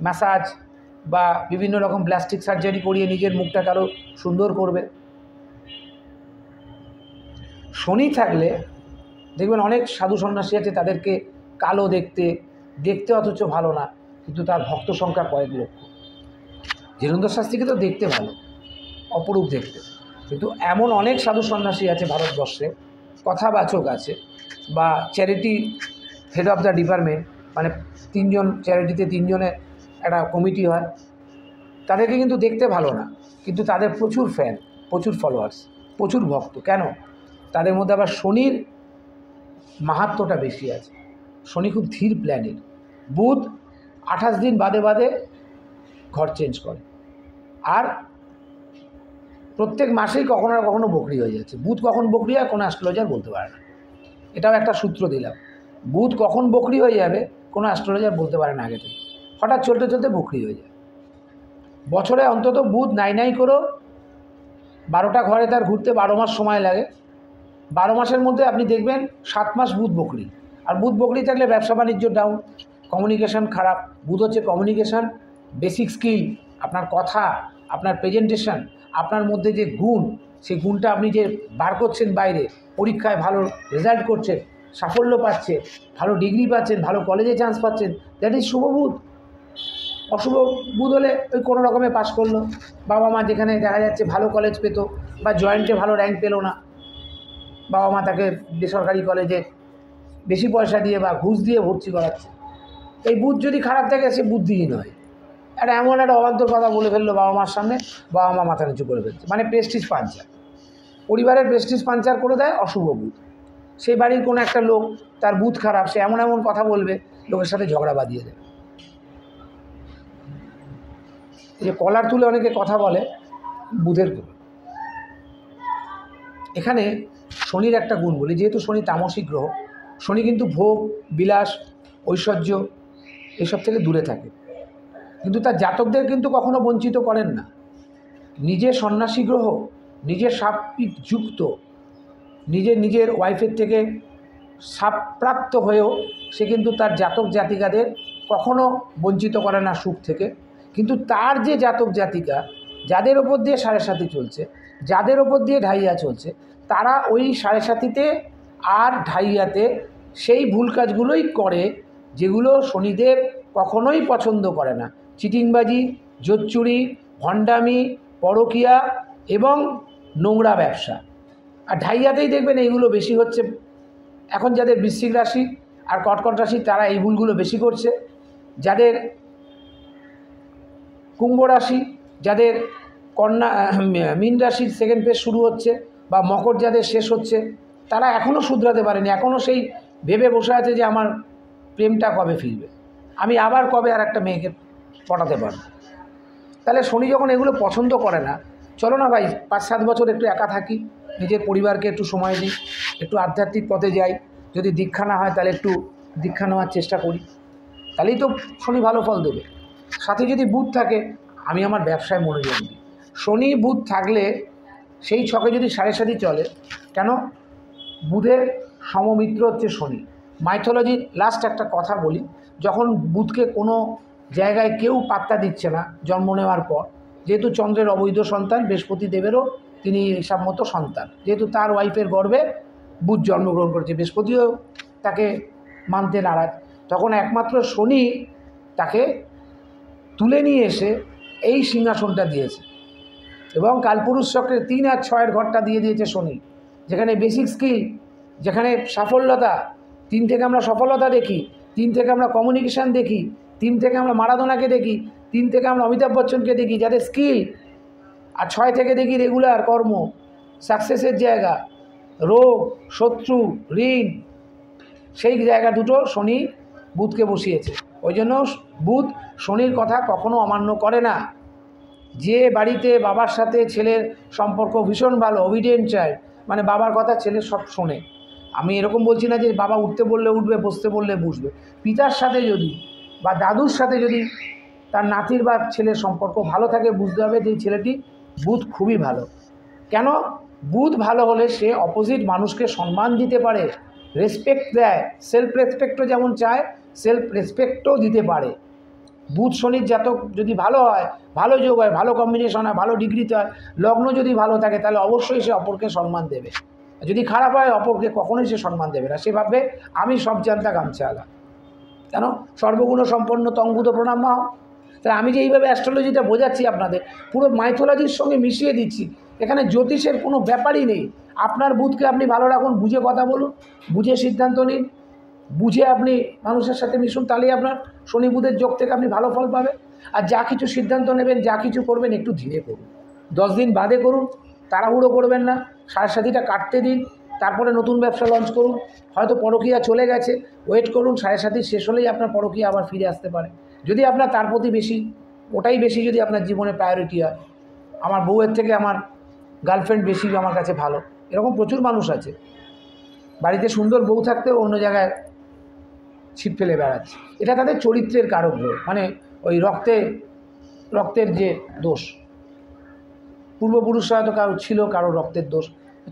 ম্যাসাজ বা বিভিন্ন রকম প্লাস্টিক সার্জারি করিয়ে নিজের মুখটাকে আরও সুন্দর করবে। শনি থাকলে দেখবেন অনেক সাধু সন্ন্যাসী আছে, তাদেরকে কালো দেখতে অথচ ভালো না, কিন্তু তার ভক্ত সংখ্যা কয়েক লক্ষ। ধীরেন্দ্র শাস্ত্রীকে তো দেখতে ভালো, অপরূপ দেখতে, কিন্তু এমন অনেক সাধু সন্ন্যাসী আছে ভারতবর্ষে, কথাবাচক আছে, বা charity head of the department, মানে 3 জন চ্যারিটিতে 3 জনের একটা কমিটি হয়, তাদেরকে কিন্তু দেখতে ভালো না, কিন্তু তাদের প্রচুর ফ্যান, প্রচুর ফলোয়ার্স, প্রচুর ভক্ত। কেন? তাদের মধ্যে আবার শনির মাহাত্ম্যটা বেশি আছে। শনি খুব ধীর প্ল্যানেট। বুধ 28 দিন বাদে বাদে ঘর চেঞ্জ করে, আর প্রত্যেক মাসেই কখনো না কখনো বকরি হয়ে যাচ্ছে। বুধ কখন বকরি হয় কোনো অ্যাস্ট্রোলজার বলতে পারে না। এটাও একটা সূত্র দিলাম, বুধ কখন বকরি হয়ে যাবে কোনো অ্যাস্ট্রোলজার বলতে পারে না আগে থেকে, হঠাৎ চলতে চলতে বকরি হয়ে যায়। বছরে অন্তত বুধ নাই করেও 12টা ঘরে তার ঘুরতে 12 মাস সময় লাগে। 12 মাসের মধ্যে আপনি দেখবেন 7 মাস বুধ বকরি। আর বুধ বকরি থাকলে ব্যবসা বাণিজ্য ডাউন, কমিউনিকেশন খারাপ। বুধ হচ্ছে কমিউনিকেশন, বেসিক স্কিল, আপনার কথা, আপনার প্রেজেন্টেশন, আপনার মধ্যে যে গুণ, সেই গুণটা আপনি যে বার করছেন বাইরে, পরীক্ষায় ভালো রেজাল্ট করছেন, সাফল্য পাচ্ছে, ভালো ডিগ্রি পাচ্ছেন, ভালো কলেজে চান্স পাচ্ছেন, দ্যাট ইজ শুভ বুধ। অশুভ বুধ হলে ওই কোনো রকমে পাস করলো, বাবা মা যেখানে দেখা যাচ্ছে ভালো কলেজ পেতো বা জয়েন্টে ভালো র্যাঙ্ক পেলো না, বাবা মা তাকে বেসরকারি কলেজে বেশি পয়সা দিয়ে বা ঘুষ দিয়ে ভর্তি করাচ্ছে। এই বুধ যদি খারাপ থাকে সে বুদ্ধিহীন হয়, এমন একটা অবান্তর কথা বলে ফেললো বাবা মার সামনে, বাবা মা মাথা নিচু করে ফেলছে, মানে প্রেস্টিজ পাঞ্চার, পরিবারের প্রেস্টিজ পাঞ্চার করে দেয় অশুভ বুধ। সেই বাড়ির কোনো একটা লোক, তার বুধ খারাপ, সে এমন এমন কথা বলবে, লোকের সাথে ঝগড়া বাঁধিয়ে দেবে। এই যে কলার তুলে অনেকে কথা বলে, বুধের গুণ। এখানে শনির একটা গুণ বলি, যেহেতু শনি তামসিক গ্রহ, শনি কিন্তু ভোগ বিলাস ঐশ্বর্য এসব থেকে দূরে থাকে, কিন্তু তার জাতকদের কিন্তু কখনো বঞ্চিত করেন না। নিজে সন্ন্যাসী গ্রহ, নিজের সাত্ত্বিক যুক্ত, নিজের ওয়াইফের থেকে সাপ্রাপ্ত হয়েও সে কিন্তু তার জাতক জাতিকাদের কখনো বঞ্চিত করে না সুখ থেকে। কিন্তু তার যে জাতক জাতিকা, যাদের ওপর দিয়ে সাড়ে সাথী চলছে, যাদের ওপর দিয়ে ঢাইয়া চলছে, তারা ওই সাড়ে সাথীতে আর ঢাইয়াতে সেই ভুল কাজগুলোই করে যেগুলো শনিদেব কখনোই পছন্দ করে না। চিটিংবাজি, জোচ্চুরি, ভণ্ডামি, পরকীয়া এবং নোংরা ব্যবসা। আর ঢাইয়াতেই দেখবেন এইগুলো বেশি হচ্ছে। এখন যাদের বৃশ্চিক রাশি আর কর্কট রাশি, তারা এই ভুলগুলো বেশি করছে। যাদের কুম্ভ রাশি, যাদের কন্যা মীন রাশির সেকেন্ড পেজ শুরু হচ্ছে বা মকর যাদের শেষ হচ্ছে, তারা এখনও শুধরাতে পারেনি, এখনও সেই ভেবে বসে আছে যে আমার প্রেমটা কবে ফিরবে, আমি আবার কবে আর একটা মেয়েকে পটাতে পারব। তাহলে শনি যখন এগুলো পছন্দ করে না, চলো না ভাই 5-7 বছর একটু একা থাকি, নিজের পরিবারকে একটু সময় দিই, একটু আধ্যাত্মিক পথে যাই, যদি দীক্ষা না হয় তাহলে একটু দীক্ষা নেওয়ার চেষ্টা করি, তাহলেই তো শনি ভালো ফল দেবে। সাথে যদি বুধ থাকে, আমি আমার ব্যবসায় মনোযোগ দিই। শনি বুধ থাকলে সেই ছকে যদি সাড়ে সাথী চলে, কেন? বুধের সমমিত্র হচ্ছে শনি। মাইথোলজির লাস্ট একটা কথা বলি, যখন বুধকে কোনো জায়গায় কেউ পাত্তা দিচ্ছে না জন্ম নেওয়ার পর, যেহেতু চন্দ্রের অবৈধ সন্তান, বৃহস্পতি দেবেরও তিনি হিসাব মতো সন্তান, যেহেতু তার ওয়াইফের গর্ভে বুধ জন্মগ্রহণ করেছে, বৃহস্পতিও তাকে মানতে নারাজ, তখন একমাত্র শনি তাকে তুলে নিয়ে এসে এই সিংহাসনটা দিয়েছে। এবং কালপুরুষ চক্রের 3 আর 6 ঘরটা দিয়ে দিয়েছে শনি, যেখানে বেসিক স্কিল, যেখানে সাফল্যতা, 3 থেকে আমরা সফলতা দেখি, 3 থেকে আমরা কমিউনিকেশান দেখি, 3 থেকে আমরা মারাদোনাকে দেখি, 3 থেকে আমরা অমিতাভ বচ্চনকে দেখি যাদের স্কিল, আর 6 থেকে দেখি রেগুলার কর্ম, সাকসেসের জায়গা, রোগ, শত্রু, ঋণ, সেই জায়গা দুটো শনি বুধকে বসিয়েছে। ওই জন্য বুধ শনির কথা কখনো অমান্য করে না। যে বাড়িতে বাবার সাথে ছেলের সম্পর্ক ভীষণ ভালো, ওবিডিয়েন্ট চাইল্ড, মানে বাবার কথা ছেলে সব শোনে, আমি এরকম বলছি না যে বাবা উঠতে বললে উঠবে, বসতে বললে বসবে, পিতার সাথে যদি বা দাদুর সাথে যদি তার নাতির বা ছেলের সম্পর্ক ভালো থাকে, বুঝতে হবে যে এই ছেলেটি বুধ খুবই ভালো। কেন? বুধ ভালো হলে সে অপোজিট মানুষকে সম্মান দিতে পারে, রেসপেক্ট দেয়, সেলফ রেসপেক্টও যেমন চায়, সেলফ রেসপেক্টও দিতে পারে। বুধ শনির জাতক যদি ভালো হয়, ভালো যোগ হয়, ভালো কম্বিনেশন হয়, ভালো ডিগ্রিতে হয়, লগ্ন যদি ভালো থাকে, তাহলে অবশ্যই সে অপরকে সম্মান দেবে। যদি খারাপ হয়, অপরকে কখনোই সে সম্মান দেবে না, সে ভাববে আমি সব জানতা গামছাওয়ালা। কেন? সর্বগুণ সম্পন্ন তঙ্গুত প্রণাম মা। তাহলে আমি যে এইভাবে অ্যাস্ট্রোলজিটা বোঝাচ্ছি আপনাদের, পুরো মাইথোলজির সঙ্গে মিশিয়ে দিচ্ছি, এখানে জ্যোতিষের কোনো ব্যাপারই নেই। আপনার বুধকে আপনি ভালো রাখুন, বুঝে কথা বলুন, বুঝে সিদ্ধান্ত নিন, বুঝে আপনি মানুষের সাথে মিশুন, তাহলেই আপনার শনি বুধের যোগ থেকে আপনি ভালো ফল পাবেন। আর যা কিছু সিদ্ধান্ত নেবেন, যা কিছু করবেন, একটু ধীরে করুন, 10 দিন বাদে করুন, তাড়াহুড়ো করবেন না, সাড়ে সাথীটা কাটতে দিন, তারপরে নতুন ব্যবসা লঞ্চ করুন। হয়তো পরকীয়া চলে গেছে, ওয়েট করুন, সাড়ে সাথী শেষ হলেই আপনার পরকীয়া আবার ফিরে আসতে পারে, যদি আপনার তার প্রতি বেশি, ওটাই বেশি যদি আপনার জীবনে প্রায়োরিটি হয়। আমার বউয়ের থেকে আমার গার্লফ্রেন্ড বেশি আমার কাছে ভালো, এরকম প্রচুর মানুষ আছে। বাড়িতে সুন্দর বউ থাকতেও অন্য জায়গায় ছিপ ফেলে বেড়াচ্ছে, এটা তাদের চরিত্রের কারক গ্রহ, মানে ওই রক্তের যে দোষ, পূর্বপুরুষরা হয়তো কারো ছিল, কারো রক্তের দোষ,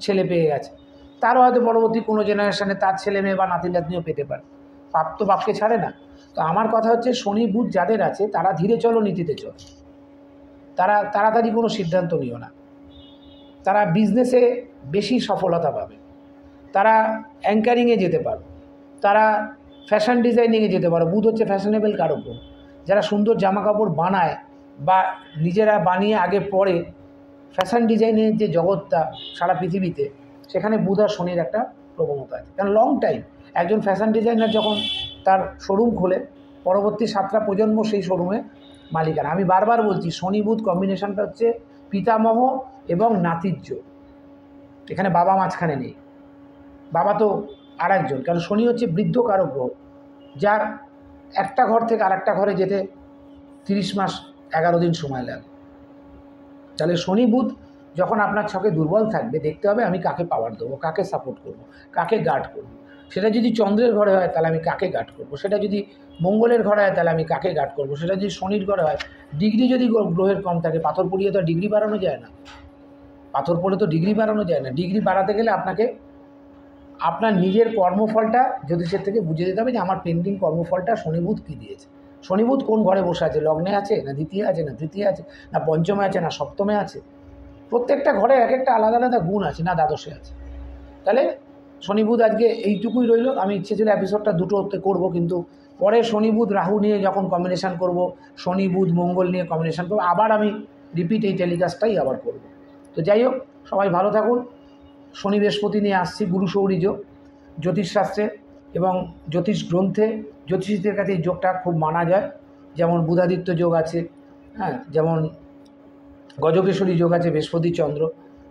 ছেলে পেয়ে গেছে, তারও হয়তো পরবর্তী কোনো জেনারেশানে তার ছেলে মেয়ে বা নাতি নাতনিও পেতে পারে। পাপ তো বাপকে ছাড়ে না। তো আমার কথা হচ্ছে, শনি বুধ যাদের আছে তারা ধীরে চলো, নীতিতে চলো, তারা তাড়াতাড়ি কোনো সিদ্ধান্ত নিও না, তারা বিজনেসে বেশি সফলতা পাবে, তারা অ্যাঙ্কারিংয়ে যেতে পারবে, তারা ফ্যাশন ডিজাইনিংয়ে যেতে পারো। বুধ হচ্ছে ফ্যাশনেবল কারক। যারা সুন্দর জামা কাপড় বানায় বা নিজেরা বানিয়ে আগে পরে ফ্যাশন ডিজাইনের যে জগৎটা সারা পৃথিবীতে, সেখানে বুধ আর শনির একটা প্রবণতা আছে। কারণ লং টাইম একজন ফ্যাশন ডিজাইনার যখন তার শোরুম খোলে, পরবর্তী 7টা প্রজন্ম সেই শোরুমে মালিকানা। আমি বারবার বলছি, শনি বুধ কম্বিনেশনটা হচ্ছে পিতামহ এবং নাতিজ্য। এখানে বাবা মাঝখানে নেই, বাবা তো আর একজন। কারণ শনি হচ্ছে বৃদ্ধ কারক গ্রহ, যার একটা ঘর থেকে আরেকটা ঘরে যেতে 30 মাস 11 দিন সময় লাগে। তাহলে শনি বুধ যখন আপনার ছকে দুর্বল থাকবে, দেখতে হবে আমি কাকে পাওয়ার দেবো, কাকে সাপোর্ট করব, কাকে গার্ড করব। সেটা যদি চন্দ্রের ঘরে হয় তাহলে আমি কাকে গার্ড করব, সেটা যদি মঙ্গলের ঘরে হয় তাহলে আমি কাকে গার্ড করব, সেটা যদি শনির ঘরে হয়। ডিগ্রি যদি গ্রহের কম থাকে, পাথর পড়িয়ে তো ডিগ্রি বাড়ানো যায় না, পাথর পড়ে তো ডিগ্রি বাড়ানো যায় না। ডিগ্রি বাড়াতে গেলে আপনাকে আপনার নিজের কর্মফলটা জ্যোতিষের থেকে বুঝে দিতে হবে যে আমার পেন্ডিং কর্মফলটা শনিবুধ কী দিয়েছে। শনিবুধ কোন ঘরে বসে আছে, লগ্নে আছে না দ্বিতীয় আছে, না তৃতীয় আছে, না পঞ্চমে আছে, না সপ্তমে আছে। প্রত্যেকটা ঘরে এক একটা আলাদা আলাদা গুণ আছে, না দ্বাদশে আছে। তাহলে শনিবুধ আজকে এইটুকুই রইল। আমি ইচ্ছে ছিল এপিসোডটা দুটোতে করবো, কিন্তু পরে শনিবুধ রাহু নিয়ে যখন কম্বিনেশান করব, শনি বুধ মঙ্গল নিয়ে কম্বিনেশান করবো, আবার আমি রিপিট এই টেলিকাস্টটাই আবার করব। তো যাই হোক, সবাই ভালো থাকুন। শনি বৃহস্পতি নিয়ে আসছি গুরু সৌরী যোগ। জ্যোতিষশাস্ত্রে এবং জ্যোতিষ গ্রন্থে জ্যোতিষীদের কাছে এই যোগটা খুব মানা যায়। যেমন বুধাদিত্য যোগ আছে, হ্যাঁ, যেমন গজকেশরী যোগ আছে বৃহস্পতি চন্দ্র,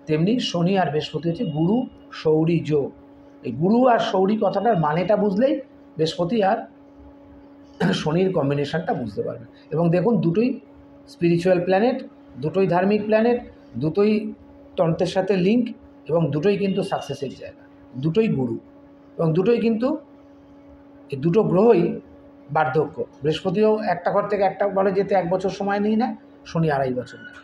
তেমনি শনি আর বৃহস্পতি হচ্ছে গুরু সৌরী যোগ। এই গুরু আর সৌরী কথাটার মানেটা বুঝলেই বৃহস্পতি আর শনির কম্বিনেশনটা বুঝতে পারবেন। এবং দেখুন, দুটোই স্পিরিচুয়াল প্ল্যানেট, দুটোই ধার্মিক প্ল্যানেট, দুটোই তন্ত্রের সাথে লিঙ্ক, এবং দুটোই কিন্তু সাকসেসের জায়গা, দুটোই গুরু, এবং দুটোই কিন্তু এই দুটো গ্রহই বার্ধক্য। বৃহস্পতিও একটা ঘর থেকে একটা ঘরে যেতে 1 বছর সময় নিয়ে নেয়, শনি 2.5 বছর নেয়।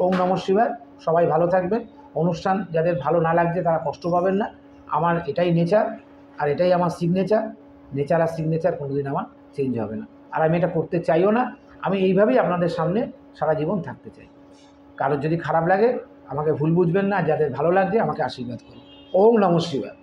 ওম নমঃ শিবায়। সবাই ভালো থাকবেন। অনুষ্ঠান যাদের ভালো না লাগছে তারা কষ্ট পাবেন না। আমার এটাই নেচার, আর এটাই আমার সিগনেচার। নেচার আর সিগনেচার কোনোদিন আমার চেঞ্জ হবে না, আর আমি এটা করতে চাইও না। আমি এইভাবেই আপনাদের সামনে সারা জীবন থাকতে চাই। কারোর যদি খারাপ লাগে আমাকে ভুল বুঝবেন না, যাদের ভালো লাগছে আমাকে আশীর্বাদ করুন। ওম নমঃ শিবায়।